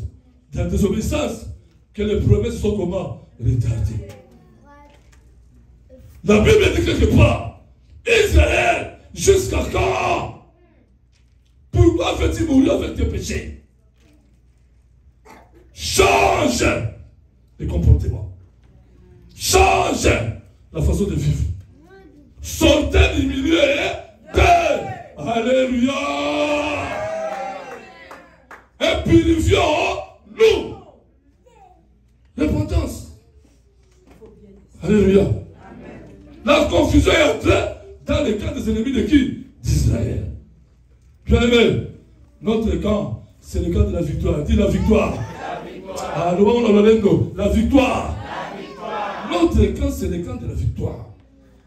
de la désobéissance, que les promesses sont comment? Retardées. La Bible dit quelque part, Israël, jusqu'à quand? Pourquoi veux-tu mourir avec tes péchés? Change les comportements. Change la façon de vivre. Sortez du milieu de... Alléluia. Et purifions-nous. Repentance. Alléluia. La confusion est entrée dans le camp des ennemis de qui? D'Israël. Bien aimé, notre camp, c'est le camp de la victoire. Dis la victoire. La victoire. Notre camp, c'est le camp de la victoire.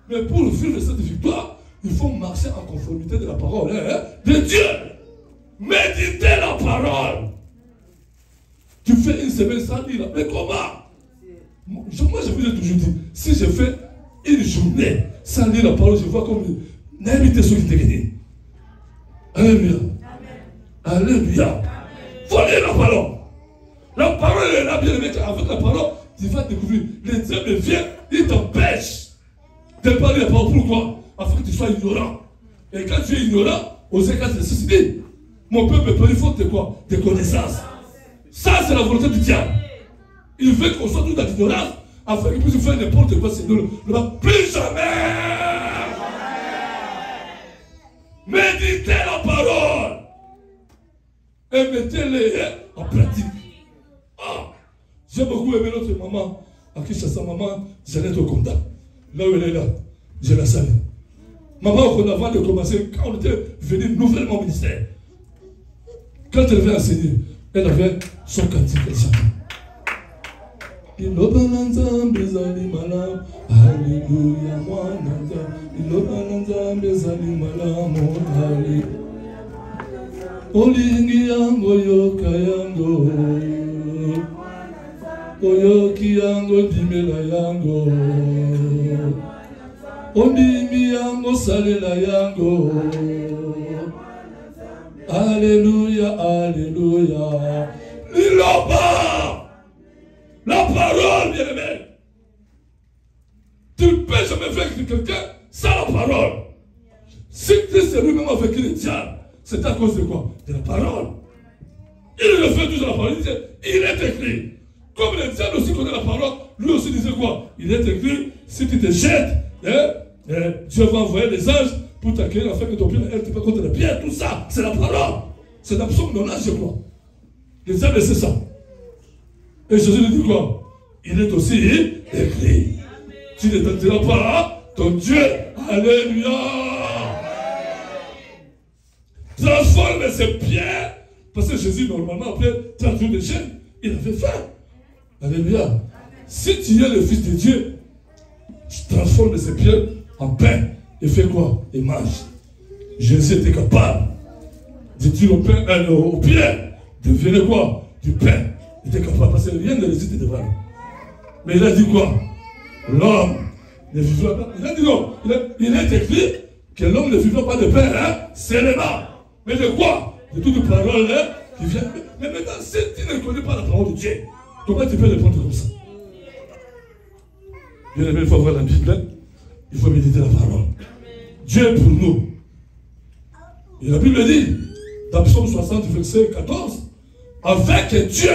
Mais pour vivre cette victoire, il faut marcher en conformité de la parole de Dieu. Méditer la parole. Tu fais une semaine sans lire. Mais comment? Moi, je vous ai toujours dit, si je fais une journée sans lire la parole, je vois comme n'inviter ceux qui te gagnent. Alléluia. Alléluia. Il faut lire la parole. La parole est là, bien aimé. Avec la parole, tu vas découvrir. Les diables viennent, ils t'empêchent de parler la parole. Pourquoi? Afin que tu sois ignorant. Et quand tu es ignorant, osez quand tu es suscité. Mon peuple, il faut de quoi? Des connaissances. Ça, c'est la volonté du diable. Il veut qu'on soit tous dans l'ignorance afin qu'il puisse faire n'importe quoi. C'est ne va plus jamais. Méditez la parole et mettez-les en pratique. J'ai beaucoup aimé notre maman, à qui sa maman, Jeannette Okonda. Là où elle est là, je la salue. Maman Okonda, avant de commencer, quand on était venu nouvellement au ministère, quand elle avait enseigné, elle avait son cantique, elle chantait. Alléluia, Olingi yango yoka yango, oyoki yango dimela yango, ondimi yango salela yango. Alléluia, alléluia. Liloba, la parole, bien aimé. Tu ne peux jamais vaincre quelqu'un sans la parole. Si Christ est lui-même a vaincu le diable, c'est à cause de quoi? De la parole. Il le fait toujours la parole. Il disait, il est écrit. Comme le diable aussi connaît la parole, lui aussi disait quoi? Il est écrit, si tu te jettes, Dieu va envoyer les anges pour t'accueillir afin que ton pied ne heurte pas contre les pierres. Tout ça, c'est la parole. C'est la psaume non je crois. Le diable c'est ça. Et Jésus lui dit quoi? Il est aussi écrit. Tu ne tentiras pas ton Dieu. Alléluia. Transforme ces pierres. Parce que Jésus, normalement, après 30 jours de jeûne, il avait faim. Alléluia. Si tu es le Fils de Dieu, transforme ces pierres en pain. Et fais quoi? Et mange. Jésus était capable de dire au pierre, devenez quoi? Du pain. Il était capable, parce que rien ne résiste devant lui. Mais il a dit quoi? L'homme ne vivra pas. Il a dit non. Il est écrit que l'homme ne vivra pas de pain, hein? Seulement. Mais de quoi? De toute parole qui vient. Mais maintenant, si tu ne connais pas la parole de Dieu, comment tu peux répondre comme ça? Bien aimé, il faut voir la Bible, il faut méditer la parole. Dieu est pour nous. Et la Bible dit, dans Psaume 60, verset 14, avec Dieu,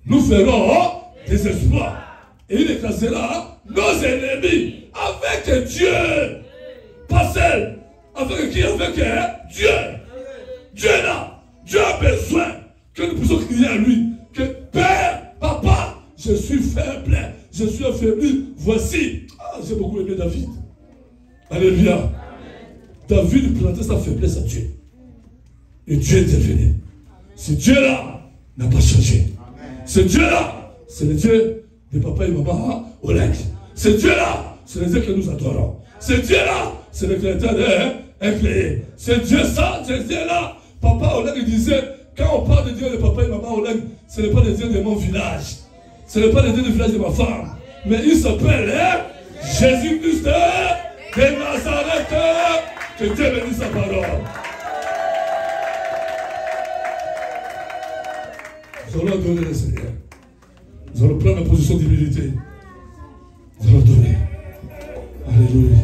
nous ferons des exploits. Et il écrasera nos ennemis. Avec Dieu. Pas seul. Avec qui? Avec Dieu. Dieu est là. Dieu a besoin que nous puissions crier à lui. Que Père, Papa, je suis faible. Je suis affaibli. Voici. Ah, j'ai beaucoup aimé David. Alléluia. David plantait sa faiblesse à Dieu. Et Dieu est intervenu. Ce Dieu-là n'a pas changé. Ce Dieu-là, c'est le Dieu de papa et maman Oleg. Ce Dieu-là, c'est le Dieu que nous adorons. Ce Dieu-là, c'est le créateur incréé. Ce Dieu, ça, ce Dieu-là, papa Oleg disait, quand on parle de Dieu de papa et maman Oleg, ce n'est pas le Dieu de mon village. Ce n'est pas le Dieu du village de ma femme. Mais il s'appelle Jésus-Christ de Nazareth. Que Dieu bénisse sa parole. Nous allons adorer le Seigneur. Nous allons prendre la position d'humilité. Nous allons adorer. Alléluia.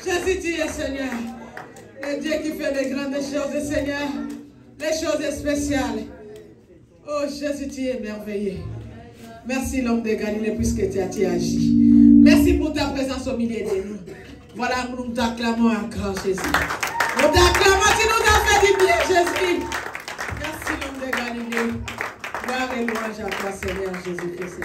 Jésus, tu es Seigneur. Le Dieu qui fait les grandes choses, Seigneur. Les choses spéciales. Oh Jésus, tu es merveilleux. Merci l'homme de Galilée puisque tu as agi. Merci pour ta présence au milieu de nous. Voilà, nous t'acclamons encore, Jésus. Nous t'acclamons, tu nous as fait du bien, Jésus. Merci l'homme de Galilée. Gloire et louange à toi, Seigneur Jésus-Christ.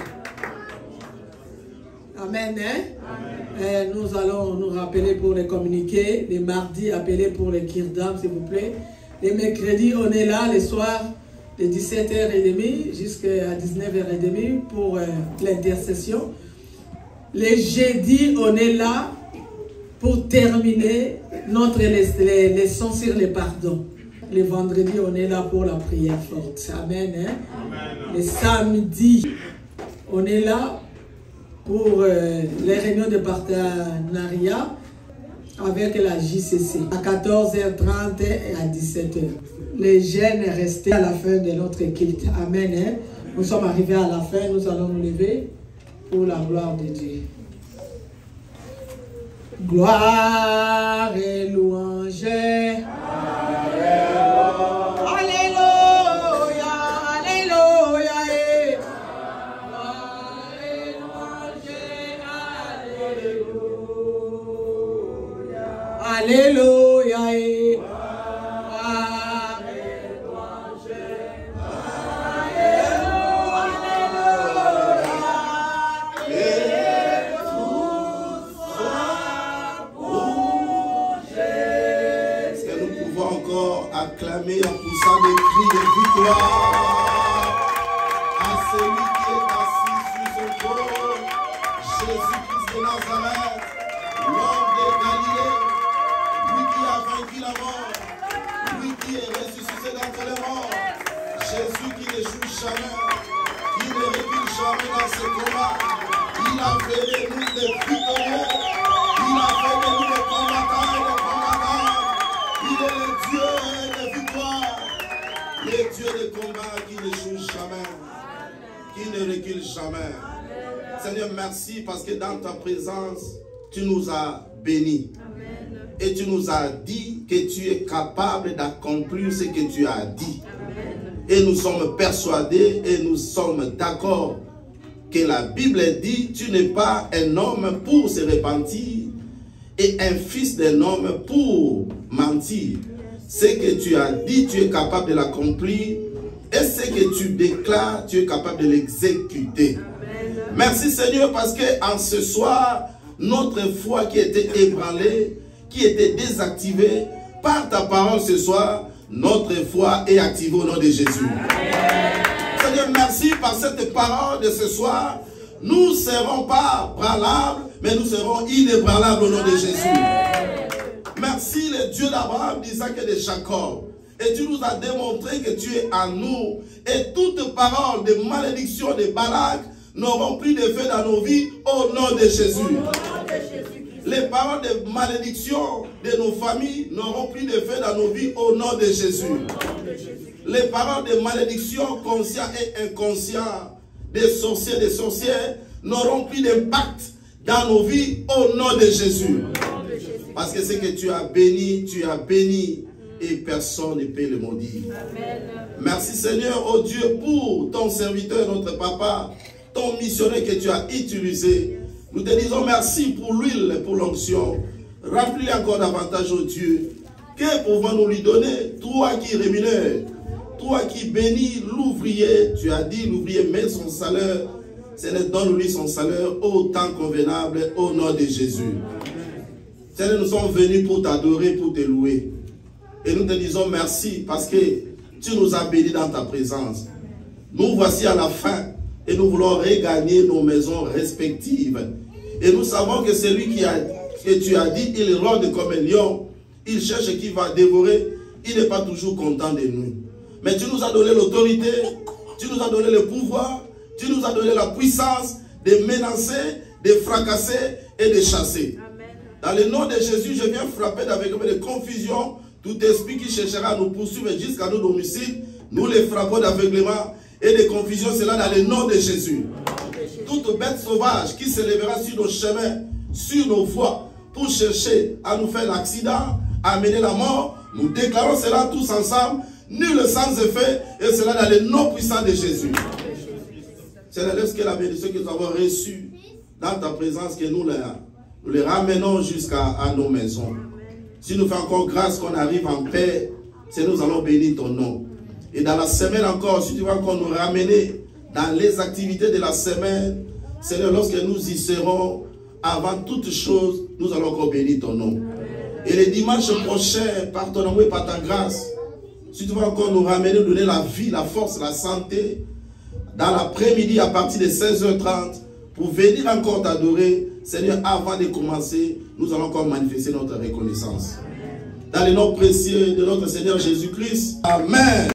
Amen. Amen. Nous allons nous rappeler pour les communiqués. Les mardis, appelez pour les kirdam, s'il vous plaît. Les mercredis, on est là, les soirs, de 17h30 jusqu'à 19h30 pour l'intercession. Les jeudis, on est là pour terminer notre leçon sur les pardons. Les vendredis, on est là pour la prière forte. Amen. Amen. Les samedis, on est là pour les réunions de partenariat avec la JCC à 14h30 et à 17h. Les jeunes restés à la fin de notre culte. Amen. Nous sommes arrivés à la fin, nous allons nous lever pour la gloire de Dieu. Gloire et louange. Alléluia. Est-ce que nous pouvons encore acclamer en poussant des cris de victoire à celui qui est assis sur son trône, Jésus-Christ de Nazareth, l'homme de Galilée, lui qui a vaincu la mort, lui qui est ressuscité d'entre les morts, Jésus qui n'échoue jamais, qui ne recule jamais dans ses combats. Il a fait de nous des victorieux, il a fait de nous des combattants et des combattants. Il est le Dieu de victoire, le Dieu de combat qui n'échoue jamais, qui ne recule jamais. Seigneur, merci parce que dans ta présence, tu nous as bénis. Et tu nous as dit que tu es capable d'accomplir ce que tu as dit. Et nous sommes persuadés et nous sommes d'accord que la Bible dit, tu n'es pas un homme pour se repentir et un fils d'un homme pour mentir. Ce que tu as dit, tu es capable de l'accomplir, et ce que tu déclares, tu es capable de l'exécuter. Merci Seigneur parce que en ce soir, notre foi qui était ébranlée, qui était désactivée par ta parole ce soir, notre foi est activée au nom de Jésus. Seigneur, merci par cette parole de ce soir. Nous ne serons pas branlables, mais nous serons inébranlables au nom de Jésus. Merci le Dieu d'Abraham, d'Isaac et de Jacob, Et tu nous as démontré que tu es en nous. Et toutes paroles de malédiction de Balak n'auront plus d'effet dans nos vies au nom de Jésus. Les paroles de malédiction de nos familles n'auront plus d'effet dans nos vies au nom de Jésus. Les paroles de malédiction conscientes et inconscientes des sorciers, des sorcières n'auront plus d'impact dans nos vies au nom de Jésus. Parce que ce que tu as béni et personne ne peut le maudire. Merci Seigneur, oh Dieu, pour ton serviteur, notre papa, ton missionnaire que tu as utilisé. Nous te disons merci pour l'huile, pour l'onction. Remplis encore davantage, oh Dieu. Que pouvons-nous lui donner? Toi qui rémunères, toi qui bénis l'ouvrier, tu as dit l'ouvrier met son salaire. Seigneur, donne-lui son salaire au temps convenable au nom de Jésus. Seigneur, nous sommes venus pour t'adorer, pour te louer. Et nous te disons merci parce que tu nous as bénis dans ta présence. Nous voici à la fin et nous voulons regagner nos maisons respectives. Et nous savons que celui que tu as dit, il rôde comme un lion. Il cherche qui va dévorer. Il n'est pas toujours content de nous. Mais tu nous as donné l'autorité, tu nous as donné le pouvoir, tu nous as donné la puissance de menacer, de fracasser et de chasser. Dans le nom de Jésus, je viens frapper avec de confusion tout esprit qui cherchera à nous poursuivre jusqu'à nos domiciles. Nous les frappons d'aveuglement et de confusion, cela dans le nom de Jésus. Toute bête sauvage qui se lèvera sur nos chemins, sur nos voies, pour chercher à nous faire l'accident, à amener la mort, nous déclarons cela tous ensemble, nul sans effet, et cela dans le nom puissant de Jésus. C'est la la bénédiction que nous avons reçue dans ta présence, que nous les ramenons jusqu'à nos maisons. Si nous faisons encore grâce qu'on arrive en paix, c'est nous allons bénir ton nom. Et dans la semaine encore, si tu vas encore nous ramener dans les activités de la semaine, Seigneur, lorsque nous y serons, avant toute chose, nous allons encore bénir ton nom. Et les dimanches prochains, par ton amour et par ta grâce, si tu vas encore nous ramener, nous donner la vie, la force, la santé, dans l'après-midi à partir de 16h30, pour venir encore t'adorer, Seigneur, avant de commencer, nous allons encore manifester notre reconnaissance. Dans le nom précieux de notre Seigneur Jésus-Christ. Amen.